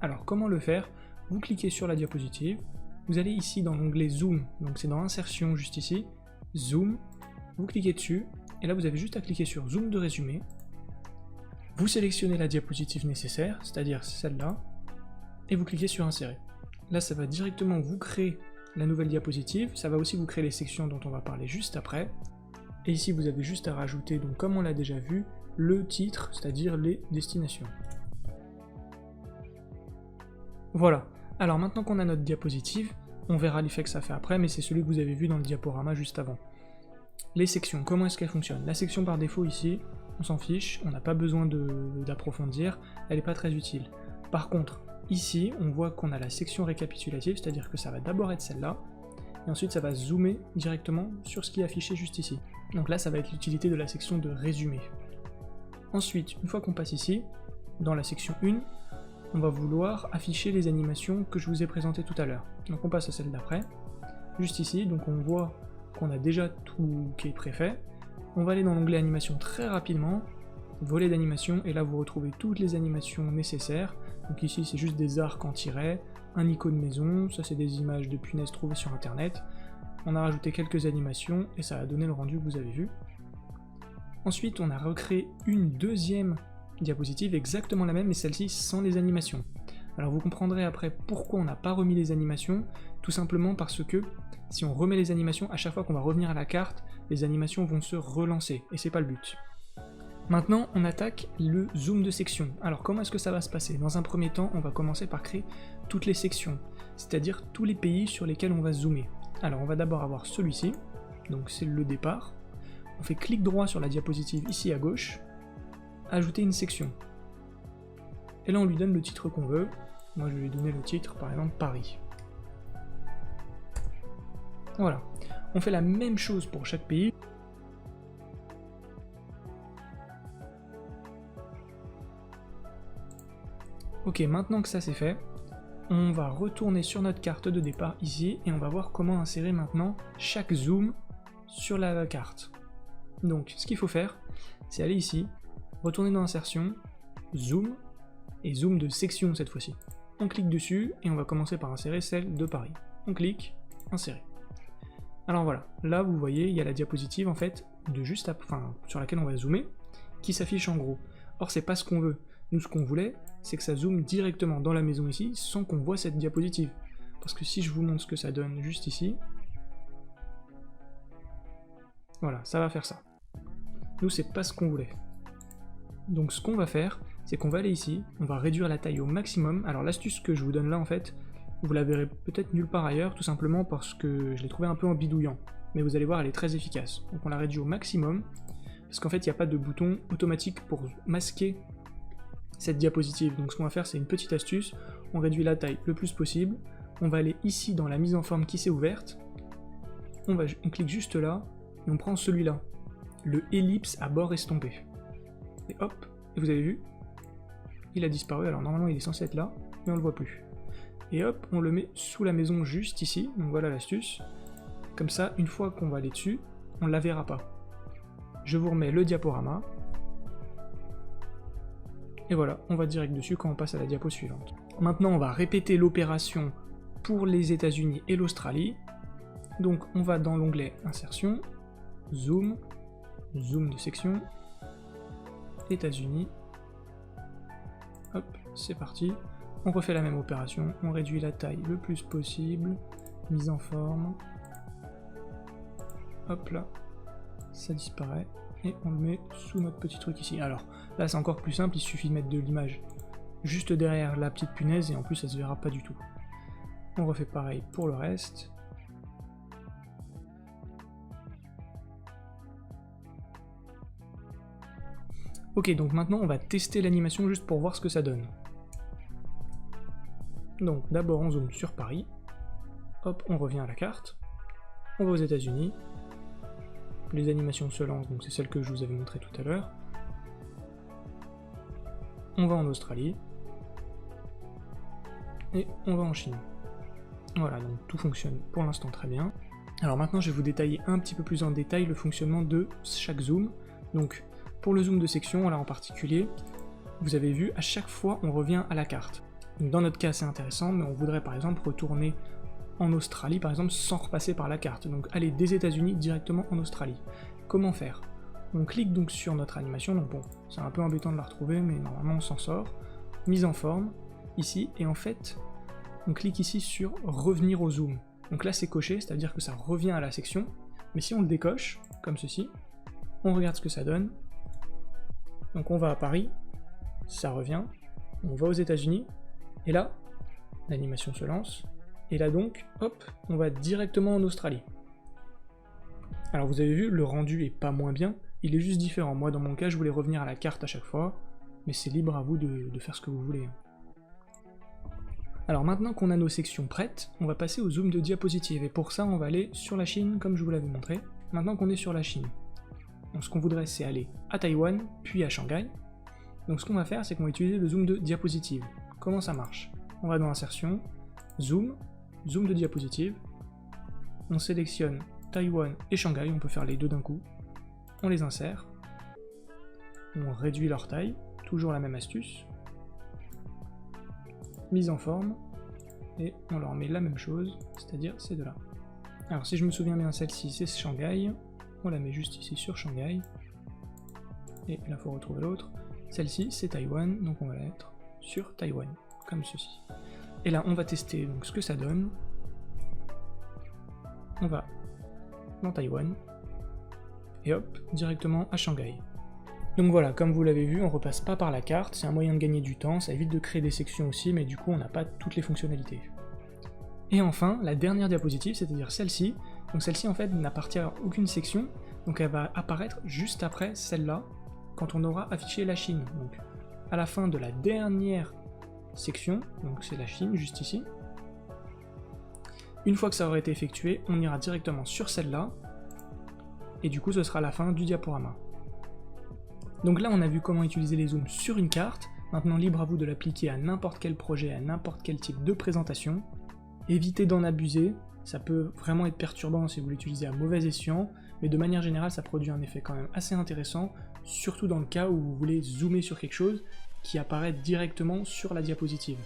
Alors comment le faire? Vous cliquez sur la diapositive, vous allez ici dans l'onglet Zoom, donc c'est dans Insertion juste ici, Zoom, vous cliquez dessus, et là vous avez juste à cliquer sur Zoom de résumé, vous sélectionnez la diapositive nécessaire, c'est-à-dire celle-là, et vous cliquez sur Insérer. Là ça va directement vous créer la nouvelle diapositive, ça va aussi vous créer les sections dont on va parler juste après, et ici vous avez juste à rajouter, donc comme on l'a déjà vu, le titre, c'est-à-dire les destinations. Voilà, alors maintenant qu'on a notre diapositive, on verra l'effet que ça fait après, mais c'est celui que vous avez vu dans le diaporama juste avant. Les sections, comment est-ce qu'elles fonctionnent? La section par défaut ici, on s'en fiche, on n'a pas besoin d'approfondir, elle n'est pas très utile. Par contre, ici, on voit qu'on a la section récapitulative, c'est-à-dire que ça va d'abord être celle-là, et ensuite ça va zoomer directement sur ce qui est affiché juste ici. Donc là, ça va être l'utilité de la section de résumé. Ensuite, une fois qu'on passe ici, dans la section 1, on va vouloir afficher les animations que je vous ai présentées tout à l'heure. Donc on passe à celle d'après, juste ici, donc on voit qu'on a déjà tout qui est préfet. On va aller dans l'onglet animation très rapidement, volet d'animation, et là vous retrouvez toutes les animations nécessaires. Donc ici c'est juste des arcs en tiret, un icône maison, ça c'est des images de punaises trouvées sur internet. On a rajouté quelques animations et ça a donné le rendu que vous avez vu. Ensuite on a recréé une deuxième diapositive, exactement la même, mais celle-ci sans les animations. Alors vous comprendrez après pourquoi on n'a pas remis les animations, tout simplement parce que si on remet les animations, à chaque fois qu'on va revenir à la carte, les animations vont se relancer, et c'est pas le but. Maintenant, on attaque le zoom de section. Alors comment est-ce que ça va se passer? Dans un premier temps, on va commencer par créer toutes les sections, c'est-à-dire tous les pays sur lesquels on va zoomer. Alors on va d'abord avoir celui-ci, donc c'est le départ. On fait clic droit sur la diapositive ici à gauche, ajouter une section. Et là on lui donne le titre qu'on veut. Moi je vais lui donner le titre, par exemple Paris. Voilà. On fait la même chose pour chaque pays. Ok, maintenant que ça c'est fait, on va retourner sur notre carte de départ ici, et on va voir comment insérer maintenant chaque zoom sur la carte. Donc ce qu'il faut faire, c'est aller ici, retourner dans Insertion, Zoom, et Zoom de section cette fois-ci. On clique dessus, et on va commencer par insérer celle de Paris. On clique, Insérer. Alors voilà, là vous voyez, il y a la diapositive en fait, sur laquelle on va zoomer, qui s'affiche en gros. Or c'est pas ce qu'on veut. Nous ce qu'on voulait, c'est que ça zoome directement dans la maison ici, sans qu'on voit cette diapositive. Parce que si je vous montre ce que ça donne juste ici, voilà, ça va faire ça. Nous c'est pas ce qu'on voulait. Donc ce qu'on va faire, c'est qu'on va aller ici, on va réduire la taille au maximum. Alors l'astuce que je vous donne là en fait, vous la verrez peut-être nulle part ailleurs, tout simplement parce que je l'ai trouvé un peu en bidouillant. Mais vous allez voir, elle est très efficace. Donc on la réduit au maximum, parce qu'en fait il n'y a pas de bouton automatique pour masquer cette diapositive. Donc ce qu'on va faire, c'est une petite astuce, on réduit la taille le plus possible, on va aller ici dans la mise en forme qui s'est ouverte, on clique juste là, et on prend celui-là, le ellipse à bord estompé. Et hop, et vous avez vu, il a disparu. Alors normalement il est censé être là, mais on le voit plus. Et hop, on le met sous la maison juste ici, donc voilà l'astuce. Comme ça, une fois qu'on va aller dessus, on ne la verra pas. Je vous remets le diaporama, et voilà, on va direct dessus quand on passe à la diapo suivante. Maintenant on va répéter l'opération pour les États-Unis et l'Australie. Donc on va dans l'onglet Insertion, Zoom, Zoom de section, États-Unis, hop, c'est parti. On refait la même opération, on réduit la taille le plus possible, mise en forme, hop là, ça disparaît, et on le met sous notre petit truc ici. Alors là c'est encore plus simple, il suffit de mettre de l'image juste derrière la petite punaise, et en plus ça se verra pas du tout. On refait pareil pour le reste. Ok, donc maintenant on va tester l'animation juste pour voir ce que ça donne. Donc d'abord on zoome sur Paris, hop, on revient à la carte, on va aux États-Unis, les animations se lancent, donc c'est celle que je vous avais montré tout à l'heure. On va en Australie, et on va en Chine. Voilà, donc tout fonctionne pour l'instant très bien. Alors maintenant je vais vous détailler un petit peu plus en détail le fonctionnement de chaque zoom. Donc pour le zoom de section, là en particulier, vous avez vu, à chaque fois on revient à la carte. Donc dans notre cas c'est intéressant, mais on voudrait par exemple retourner en Australie par exemple sans repasser par la carte, donc aller des États-Unis directement en Australie. Comment faire? On clique donc sur notre animation, donc bon, c'est un peu embêtant de la retrouver, mais normalement on s'en sort. Mise en forme, ici, et en fait, on clique ici sur revenir au zoom. Donc là c'est coché, c'est-à-dire que ça revient à la section, mais si on le décoche, comme ceci, on regarde ce que ça donne. Donc on va à Paris, ça revient, on va aux États-Unis, et là, l'animation se lance, et là donc, hop, on va directement en Australie. Alors vous avez vu, le rendu est pas moins bien, il est juste différent. Moi dans mon cas, je voulais revenir à la carte à chaque fois, mais c'est libre à vous de faire ce que vous voulez. Alors maintenant qu'on a nos sections prêtes, on va passer au zoom de diapositive, et pour ça on va aller sur la Chine comme je vous l'avais montré. Maintenant qu'on est sur la Chine, donc ce qu'on voudrait c'est aller à Taïwan, puis à Shanghai. Donc ce qu'on va faire c'est qu'on va utiliser le zoom de diapositive. Comment ça marche? On va dans Insertion, Zoom, Zoom de diapositive, on sélectionne Taïwan et Shanghai, on peut faire les deux d'un coup, on les insère, on réduit leur taille, toujours la même astuce, mise en forme, et on leur met la même chose, c'est-à-dire ces deux-là. Alors si je me souviens bien, celle-ci c'est Shanghai, on la met juste ici sur Shanghai, et là il faut retrouver l'autre. Celle-ci c'est Taïwan, donc on va la mettre sur Taïwan, comme ceci. Et là on va tester donc ce que ça donne. On va dans Taïwan, et hop, directement à Shanghai. Donc voilà, comme vous l'avez vu, on repasse pas par la carte, c'est un moyen de gagner du temps, ça évite de créer des sections aussi, mais du coup on n'a pas toutes les fonctionnalités. Et enfin, la dernière diapositive, c'est-à-dire celle-ci. Donc celle-ci en fait n'appartient à aucune section, donc elle va apparaître juste après celle-là, quand on aura affiché la Chine. Donc à la fin de la dernière section, donc c'est la Chine juste ici. Une fois que ça aura été effectué, on ira directement sur celle-là, et du coup ce sera la fin du diaporama. Donc là on a vu comment utiliser les zooms sur une carte, maintenant libre à vous de l'appliquer à n'importe quel projet, à n'importe quel type de présentation. Évitez d'en abuser, ça peut vraiment être perturbant si vous l'utilisez à mauvais escient, mais de manière générale ça produit un effet quand même assez intéressant, surtout dans le cas où vous voulez zoomer sur quelque chose qui apparaît directement sur la diapositive.